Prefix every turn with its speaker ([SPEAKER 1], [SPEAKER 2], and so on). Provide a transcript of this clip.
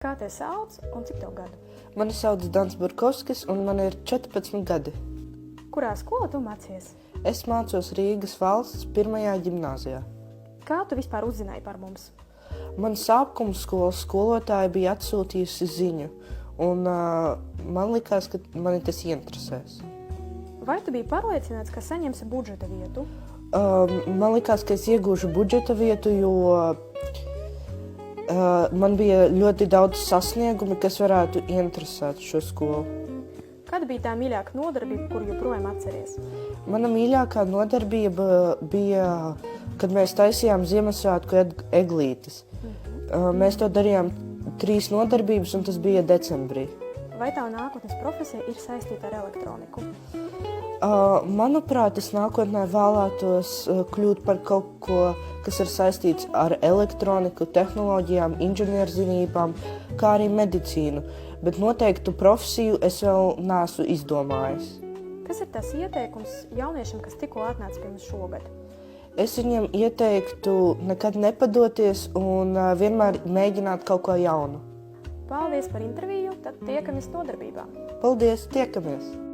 [SPEAKER 1] Kā te sauc un cik tev gadu?
[SPEAKER 2] Mani sauc Dans Burkovskis un man ir 14 gadi.
[SPEAKER 1] Kurā skolā tu mācies?
[SPEAKER 2] Es mācos Rīgas valsts 1. ģimnāzijā.
[SPEAKER 1] Kā tu vispār uzzināji par mums?
[SPEAKER 2] Man sākuma skolas skolotāja bija atsūtījusi ziņu, un man likās, ka mani tas interesēs.
[SPEAKER 1] Vai tu biji pārliecināts, ka saņemsi budžeta vietu?
[SPEAKER 2] Man likās, ka es iegūšu budžeta vietu, jo man bija ļoti daudz sasniegumi, kas varētu interesēt šo skolu.
[SPEAKER 1] Kāda bija tā mīļākā nodarbība, kur joprojām atceries?
[SPEAKER 2] Mana mīļākā nodarbība bija, kad mēs taisījām Ziemassvētku eglītes. Mēs to darījām 3 nodarbības, un tas bija decembrī.
[SPEAKER 1] Vai tā nākotnes profesija ir saistīta ar elektroniku?
[SPEAKER 2] Manuprāt, es nākotnē vēlētos kļūt par kaut ko, kas ir saistīts ar elektroniku, tehnoloģijām, inženierzinībām, kā arī medicīnu, bet noteiktu profesiju es vēl neesmu izdomājis.
[SPEAKER 1] Kas ir tas ieteikums jauniešiem, kas tikko atnāca pie mums šogad?
[SPEAKER 2] Es viņiem ieteiktu nekad nepadoties un vienmēr mēģināt kaut ko jaunu.
[SPEAKER 1] Paldies par interviju, tad tiekamies nodarbībā.
[SPEAKER 2] Paldies, tiekamies!